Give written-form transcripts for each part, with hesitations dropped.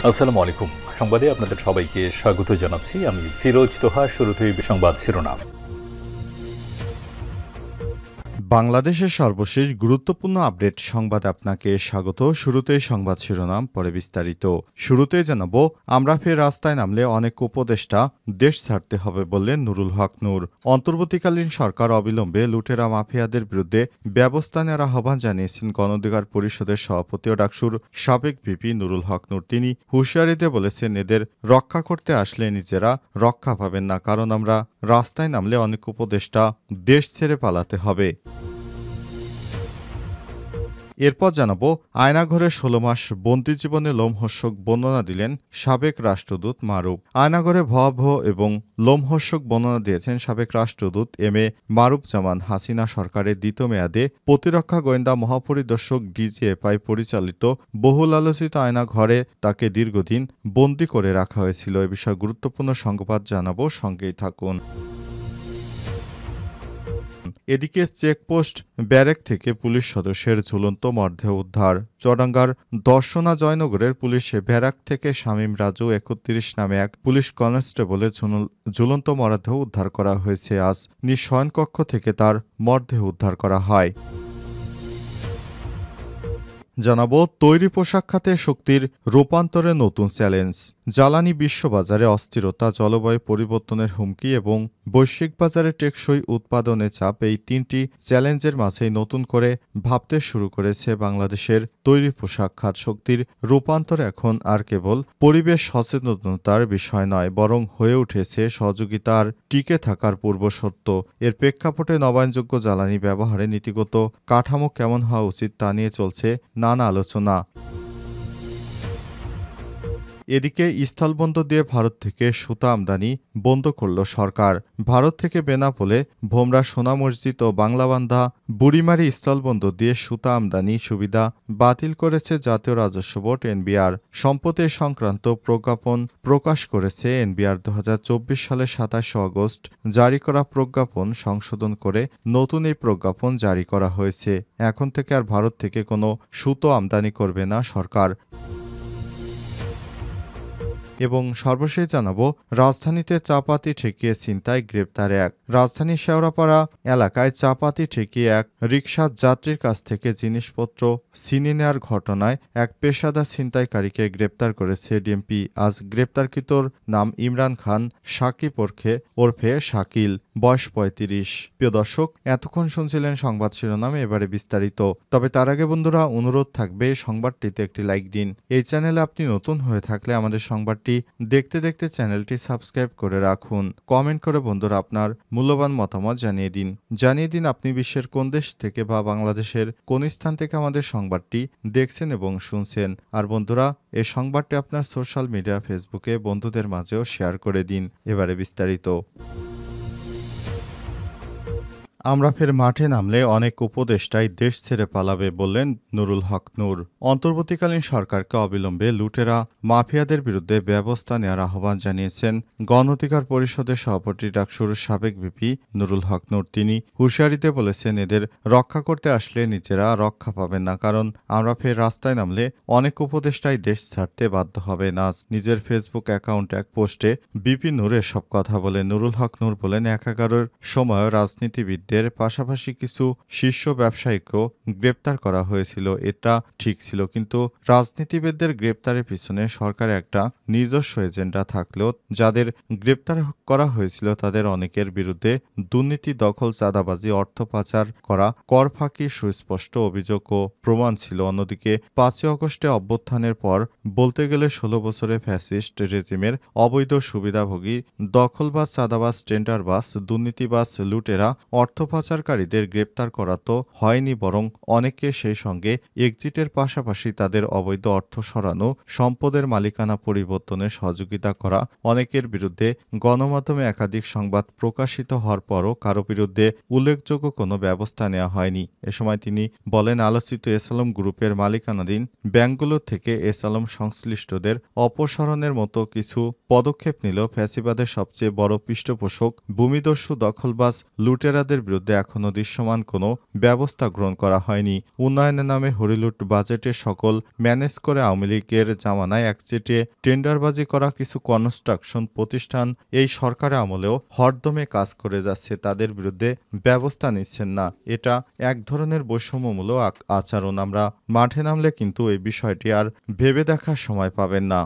আসসালামু আলাইকুম। সংবাদে আপনাদের সবাইকে স্বাগত জানাচ্ছি। আমি ফিরোজ তোহা। শুরুতেই সংবাদ শিরোনাম। বাংলাদেশের সর্বশেষ গুরুত্বপূর্ণ আপডেট সংবাদে আপনাকে স্বাগত। শুরুতেই সংবাদ শিরোনাম, পরে বিস্তারিত। শুরুতেই জানাবো, আমরা ফের রাস্তায় নামলে অনেক উপদেষ্টা দেশ ছাড়তে হবে বললেন নুরুল হক নূর। অন্তর্বর্তীকালীন সরকার অবিলম্বে লুটেরা মাফিয়াদের বিরুদ্ধে ব্যবস্থা নেওয়ার আহ্বান জানিয়েছেন গণ অধিকার পরিষদের সভাপতি ও ডাকসুর সাবেক ভিপি নুরুল হক নূর। তিনি হুঁশিয়ারিতে বলেছেন, এদের রক্ষা করতে আসলে নিজেরা রক্ষা পাবেন না, কারণ আমরা রাস্তায় নামলে অনেক উপদেষ্টা দেশ ছেড়ে পালাতে হবে। এরপর জানাবো, আয়নাঘরে ১৬ মাস বন্দি জীবনে লোমহর্ষক বর্ণনা দিলেন সাবেক রাষ্ট্রদূত মারুফ। আয়নাঘরে ভয়াবহ এবং লোমহর্ষক বর্ণনা দিয়েছেন সাবেক রাষ্ট্রদূত এম এ মারুফ জামান। হাসিনা সরকারের দ্বিতীয় মেয়াদে প্রতিরক্ষা গোয়েন্দা মহাপরিদর্শক ডিজিএফআই পরিচালিত বহুল আলোচিত আয়নাঘরে তাকে দীর্ঘদিন বন্দি করে রাখা হয়েছিল। এ বিষয়ে গুরুত্বপূর্ণ সংবাদ জানাবো, সঙ্গেই থাকুন। এদিকে চেকপোস্ট ব্যারেক থেকে পুলিশ সদস্যের ঝুলন্ত মরদেহ উদ্ধার। চুয়াডাঙ্গার দর্শনা জয়নগরের পুলিশে ব্যারাক থেকে শামীম রাজু ৩১ নামে এক পুলিশ কনস্টেবলের ঝুলন্ত মরদেহ উদ্ধার করা হয়েছে। আজ নিজ শয়নকক্ষ থেকে তার মরদেহ উদ্ধার করা হয়। জানাবো, তৈরি পোশাক খাতে শক্তির রূপান্তরে নতুন চ্যালেঞ্জ। জ্বালানি বিশ্ববাজারে অস্থিরতা, জলবায়ু পরিবর্তনের হুমকি এবং বৈশ্বিক বাজারে টেকসই উৎপাদনে চাপ, এই তিনটি চ্যালেঞ্জের মাঝেই নতুন করে ভাবতে শুরু করেছে বাংলাদেশের তৈরি পোশাক খাত। শক্তির রূপান্তর এখন আর কেবল পরিবেশ সচেতনতার বিষয় নয়, বরং হয়ে উঠেছে সহযোগিতার টিকে থাকার পূর্বশর্ত। এর প্রেক্ষাপটে নবায়নযোগ্য জ্বালানি ব্যবহারে নীতিগত কাঠামো কেমন হওয়া উচিত তা নিয়ে চলছে নানা আলোচনা। এদিকে স্থলবন্দর দিয়ে ভারত থেকে সুতা আমদানি বন্ধ করল সরকার। ভারত থেকে বেনাপোলে, ভোমরা, সোনা মসজিদ ও বাংলাবান্ধা বুড়িমারি স্থলবন্দর দিয়ে সুতা আমদানি সুবিধা বাতিল করেছে জাতীয় রাজস্ব বোর্ড এনবিআর। সম্প্রতি সংক্রান্ত প্রজ্ঞাপন প্রকাশ করেছে এনবিআর। ২০২৪ সালের ২৭ আগস্ট জারি করা প্রজ্ঞাপন সংশোধন করে নতুন এই প্রজ্ঞাপন জারি করা হয়েছে। এখন থেকে আর ভারত থেকে কোনো সুতো আমদানি করবে না সরকার। এবং সর্বশেষ জানাবো, রাজধানীতে চাপাতি ঠেকিয়ে ছিনতাই, গ্রেপ্তার এক। রাজধানীর শেওড়াপাড়া এলাকায় চাপাতি ঠেকিয়ে এক রিকশা যাত্রীর কাছ থেকে জিনিসপত্র ছিনিয়ে নেওয়ার ঘটনায় এক পেশাদার ছিনতাইকারীকে গ্রেপ্তার করেছে ডিএমপি। আজ গ্রেপ্তারকৃতর নাম ইমরান খান সাকিব ওরফে শাকিল, বয়স ৩৫। প্রিয় দর্শক, এতক্ষণ শুনছিলেন সংবাদ শিরোনামে, এবারে বিস্তারিত। তবে তার আগে বন্ধুরা, অনুরোধ থাকবে সংবাদটিতে একটি লাইক দিন। এই চ্যানেলে আপনি নতুন হয়ে থাকলে আমাদের সংবাদটি দেখতে দেখতে চ্যানেলটি সাবস্ক্রাইব করে রাখুন। কমেন্ট করে বন্ধুরা আপনার মূল্যবান মতামত জানিয়ে দিন আপনি বিশ্বের কোন দেশ থেকে বা বাংলাদেশের কোন স্থান থেকে আমাদের সংবাদটি দেখছেন এবং শুনছেন। আর বন্ধুরা, এই সংবাদটি আপনার সোশ্যাল মিডিয়া ফেসবুকে বন্ধুদের মাঝেও শেয়ার করে দিন। এবারে বিস্তারিত। আমরা ফের মাঠে নামলে অনেক উপদেষ্টাই দেশ ছেড়ে পালাবে বললেন নুরুল হক নূর। অন্তর্বর্তীকালীন সরকারকে অবিলম্বে লুটেরা মাফিয়াদের বিরুদ্ধে ব্যবস্থা নেওয়ার আহ্বান জানিয়েছেন গণ অধিকার পরিষদের সভাপতি ডাকসুর সাবেক ভিপি নুরুল হক নূর। তিনি হুঁশিয়ারিতে বলেছেন, এদের রক্ষা করতে আসলে নিজেরা রক্ষা পাবেন না, কারণ আমরা ফের রাস্তায় নামলে অনেক উপদেষ্টাই দেশ ছাড়তে বাধ্য হবে না। নিজের ফেসবুক অ্যাকাউন্টে এক পোস্টে ভিপি নূর এসব কথা বলে। নুরুল হক নূর বলেন, ১১ সময় রাজনীতিবিদদের পাশাপাশি কিছু শীর্ষ ব্যবসায়ীকেও গ্রেপ্তার করা হয়েছিল। এটা ঠিক ছিল, কিন্তু রাজনীতিবিদদের গ্রেপ্তারের পিছনে সরকারের একটা নিজস্ব এজেন্ডা থাকলেও যাদের গ্রেপ্তার করা হয়েছিল তাদের অনেকের বিরুদ্ধে দুর্নীতি, দখল, চাঁদাবাজি, অর্থ পাচার করা, কর ফাঁকির সুস্পষ্ট অভিযোগ ও প্রমাণ ছিল। অন্যদিকে ৫ই আগস্টে অভ্যুত্থানের পর বলতে গেলে ১৬ বছরে ফ্যাসিস্ট রেজিমের অবৈধ সুবিধাভোগী, দখলবাজ, চাঁদাবাজ, টেন্ডারবাজ, দুর্নীতিবাজ, লুটেরা, অর্থ পাচারকারীদের গ্রেপ্তার করা তো হয়নি, বরং অনেকে সেই সঙ্গে এক্সিটের পাশাপাশি তাদের অবৈধ অর্থ সরানো, সম্পদের মালিকানা পরিবর্তনে সহযোগিতা করা। অনেকের বিরুদ্ধে গণমাধ্যমে একাধিক সংবাদ প্রকাশিত হওয়ার পরও কারো বিরুদ্ধে উল্লেখযোগ্য কোনো ব্যবস্থা নেওয়া হয়নি। এ সময় তিনি বলেন, আলোচিত এসালম গ্রুপের মালিকানাধীন ব্যাংকগুলোর থেকে এসালম সংশ্লিষ্টদের অপসারণের মতো কিছু পদক্ষেপ নিলেও ফ্যাসিবাদের সবচেয়ে বড় পৃষ্ঠপোষক ভূমিদস্যু, দখলবাজ, লুটেরাদের বিরুদ্ধে এখনও দৃশ্যমান কোনো ব্যবস্থা গ্রহণ করা হয়নি। উন্নয়নের নামে হরিলুট বাজেটে সকল ম্যানেজ করে আওয়ামী লীগের জামানায় একচেটিয়া টেন্ডারবাজি করা কিছু কনস্ট্রাকশন প্রতিষ্ঠান এই সরকারের আমলেও হরদমে কাজ করে যাচ্ছে। তাদের বিরুদ্ধে ব্যবস্থা নিচ্ছেন না। এটা এক ধরনের বৈষম্যমূলক আচরণ। আমরা মাঠে নামলে কিন্তু এই বিষয়টি আর ভেবে দেখার সময় পাবেন না।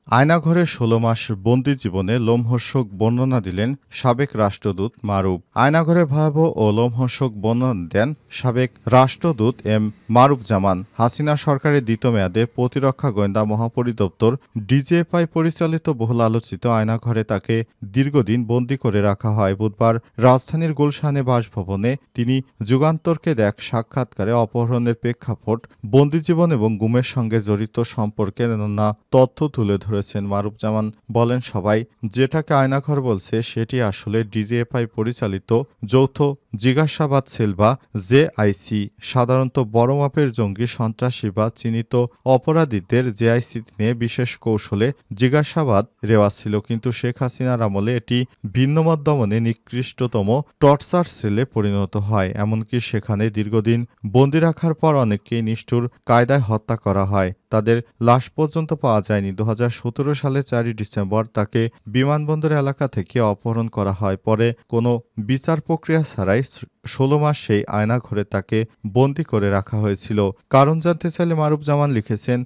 আয়নাঘরে ১৬ মাস বন্দি জীবনে লোমহর্ষক বর্ণনা দিলেন সাবেক রাষ্ট্রদূত মারুফ। আয়নাঘরে ভয়াবহ ও লোমহর্ষক বর্ণনা দেন সাবেক রাষ্ট্রদূত এম মারুফ জামান। হাসিনা সরকারের দ্বিতীয় মেয়াদে প্রতিরক্ষা গোয়েন্দা মহাপরিদপ্তর ডিজিএফআই পরিচালিত বহুল আলোচিত আয়নাঘরে তাকে দীর্ঘদিন বন্দী করে রাখা হয়। বুধবার রাজধানীর গুলশানে বাসভবনে তিনি যুগান্তরকে এক সাক্ষাৎকারে অপহরণের প্রেক্ষাপট, বন্দিজীবন এবং গুমের সঙ্গে জড়িত সম্পর্কে নানা তথ্য তুলে ধরেছেন। মারুফ জামান বলেন, সবাই যেটাকে আয়নাঘর বলছে সেটি আসলে ডিজিএফআই পরিচালিত যৌথ জিজ্ঞাসাবাদ সেল বা জেআইসি। সাধারণত বড় মাপের জঙ্গি, সন্ত্রাসী বা চিহ্নিত অপরাধীদের জেআইসি নিয়ে বিশেষ কৌশলে জিজ্ঞাসাবাদ রেওয়াজ ছিল, কিন্তু শেখ হাসিনার আমলে এটি ভিন্নমত দমনে নিকৃষ্টতম টর্চার সেলে পরিণত হয়। এমনকি সেখানে দীর্ঘদিন বন্দী রাখার পর অনেককেই নিষ্ঠুর কায়দায় হত্যা করা হয়। তাদের লাশ পর্যন্ত পাওয়া যায়নি। ২০১৭ সালে ৪ ডিসেম্বর তাকে বিমানবন্দর এলাকা থেকে অপহরণ করা হয়। পরে কোনো বিচার প্রক্রিয়া ছাড়াই ১৬ মাস সেই আয়নাঘরে তাকে বন্দী করে রাখা হয়েছিল। কারণ জানতে চাইলে মারুফ জামান লিখেছেন,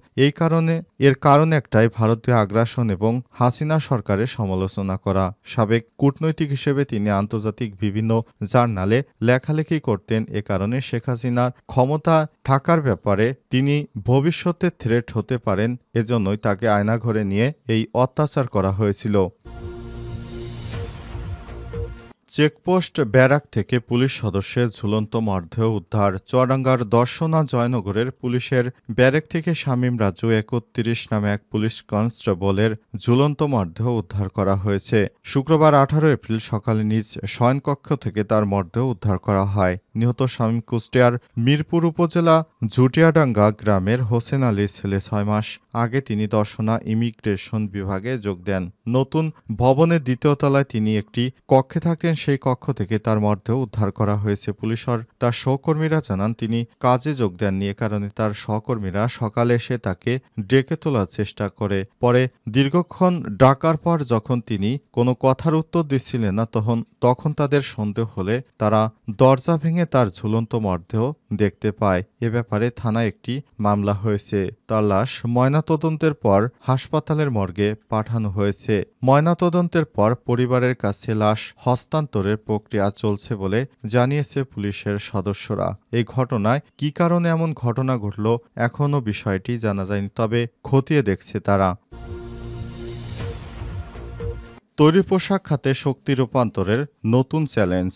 এর কারণ একটাই, ভারতীয় আগ্রাসন এবং হাসিনা সরকারের সমালোচনা করা। সাবেক কূটনৈতিক হিসেবে তিনি আন্তর্জাতিক বিভিন্ন জার্নালে লেখালেখি করতেন। এ কারণে শেখ হাসিনার ক্ষমতা থাকার ব্যাপারে তিনি ভবিষ্যতে থ্রেট হতে পারেন, এজন্যই তাকে আয়নাঘরে নিয়ে এই অত্যাচার করা হয়েছিল। চেকপোস্ট ব্যারাক থেকে পুলিশ সদস্যের ঝুলন্ত মরদেহ উদ্ধার। চুয়াডাঙ্গার দর্শনা জয়নগরের পুলিশের ব্যারেক থেকে শামীম রাজু ৩১ নামে এক পুলিশ কনস্টেবলের ঝুলন্ত মরদেহ উদ্ধার করা হয়েছে। শুক্রবার ১৮ এপ্রিল সকালে নিজ শয়নকক্ষ থেকে তার মরদেহ উদ্ধার করা হয়। নিহত শামীম কুষ্টিয়ার মিরপুর উপজেলা ঝুটিয়াডাঙ্গা গ্রামের হোসেন আলীর ছেলে। ৬ মাস আগে তিনি দর্শনা ইমিগ্রেশন বিভাগে যোগ দেন। নতুন ভবনের দ্বিতীয় তলায় তিনি একটি কক্ষে থাকতেন। সেই কক্ষ থেকে তার মরদেহ উদ্ধার করা হয়েছে। পুলিশের তার সহকর্মীরা জানান, তিনি কাজে যোগ দেননি। এ কারণে তার সহকর্মীরা সকালে এসে তাকে ডেকে তোলার চেষ্টা করে। পরে দীর্ঘক্ষণ ডাকার পর যখন তিনি কোনো কথার উত্তর দিচ্ছিলেন না, তখন তাদের সন্দেহ হলে তারা দরজা ভেঙে তার ঝুলন্ত মরদেহ দেখতে পায়। এ ব্যাপারে থানায় একটি মামলা হয়েছে। তার লাশ ময়নাতদন্তের পর হাসপাতালের মর্গে পাঠানো হয়েছে। ময়নাতদন্তের পর পরিবারের কাছে লাশ হস্তান্তরের প্রক্রিয়া চলছে বলে জানিয়েছে পুলিশের সদস্যরা। এই ঘটনায় কী কারণে এমন ঘটনা ঘটল এখনও বিষয়টি জানা যায়নি, তবে খতিয়ে দেখছে তারা। তৈরি পোশাক খাতে শক্তি রূপান্তরের নতুন চ্যালেঞ্জ।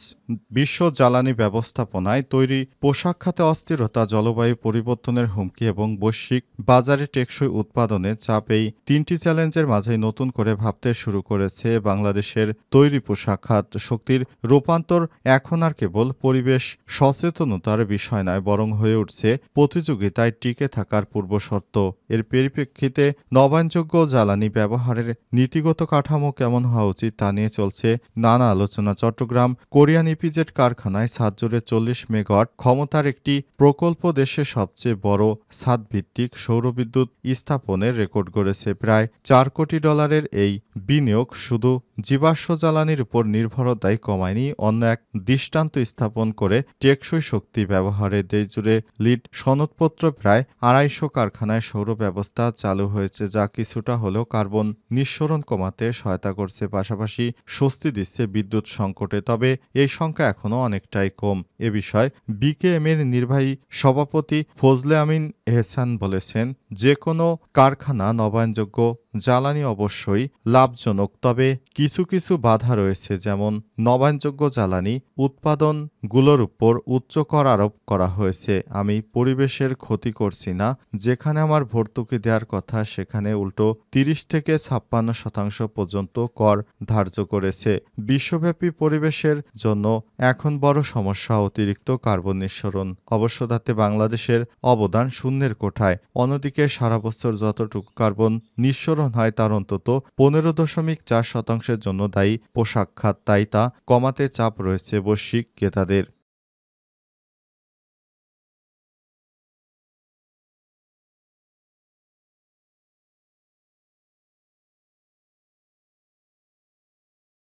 বিশ্ব জ্বালানি ব্যবস্থাপনায় তৈরি পোশাক খাতে অস্থিরতা, জলবায়ু পরিবর্তনের হুমকি এবং বৈশ্বিক বাজারে টেকসই উৎপাদনের চাপ, এই তিনটি চ্যালেঞ্জের মাঝেই নতুন করে ভাবতে শুরু করেছে বাংলাদেশের তৈরি পোশাক খাত। শক্তির রূপান্তর এখন আর কেবল পরিবেশ সচেতনতার বিষয় নয়, বরং হয়ে উঠছে প্রতিযোগিতায় টিকে থাকার পূর্বশর্ত। এর পরিপ্রেক্ষিতে নবায়নযোগ্য জ্বালানি ব্যবহারের নীতিগত কাঠামো কেমন হওয়া উচিত তা নিয়ে চলছে নানা আলোচনা। চট্টগ্রাম কোরিয়ান ইপিজেড কারখানায় ছাদজুড়ে ৪০ মেগাওয়াট ক্ষমতার একটি প্রকল্প দেশের সবচেয়ে বড় ছাদভিত্তিক সৌরবিদ্যুৎ স্থাপনের রেকর্ড গড়েছে। প্রায় $৪ কোটি এই বিনিয়োগ শুধু জীবাশ্ম জ্বালানির উপর নির্ভরতাই কমায়নি, অন্য এক দৃষ্টান্ত স্থাপন করে টেকসই শক্তি ব্যবহারে দেশজুড়ে লিড সনদপত্র প্রায় ২৫০ কারখানায় সৌর ব্যবস্থা চালু হয়েছে, যা কিছুটা হলেও কার্বন নিঃসরণ কমাতে সহায়তা করছে, পাশাপাশি স্বস্তি দিচ্ছে বিদ্যুৎ সংকটে। তবে এই সংখ্যা এখনও অনেকটাই কম। এ বিষয়ে বিকেএমের নির্বাহী সভাপতি ফজলে আমিন এহসান বলেছেন, যে কোনো কারখানা নবায়নযোগ্য জ্বালানি অবশ্যই লাভজনক, তবে কিছু কিছু বাধা রয়েছে, যেমন নবায়নযোগ্য জ্বালানি উৎপাদনগুলোর উপর উচ্চ কর আরোপ করা হয়েছে। আমি পরিবেশের ক্ষতি করছি না, যেখানে আমার ভর্তুকি দেওয়ার কথা সেখানে উল্টো ৩০ থেকে ৫৬% পর্যন্ত কর ধার্য করেছে। বিশ্বব্যাপী পরিবেশের জন্য এখন বড় সমস্যা অতিরিক্ত কার্বন নিঃসরণ। অবশ্য তাতে বাংলাদেশের অবদান শূন্যের কোঠায়। অন্যদিকে সারা বছর যতটুকু কার্বন নিঃসরণ হয় তার অন্তত 15.4% জন্য দায়ী পোশাক খাত, তাই তা কমাতে চাপ রয়েছে বৈশ্বিক ক্রেতাদের।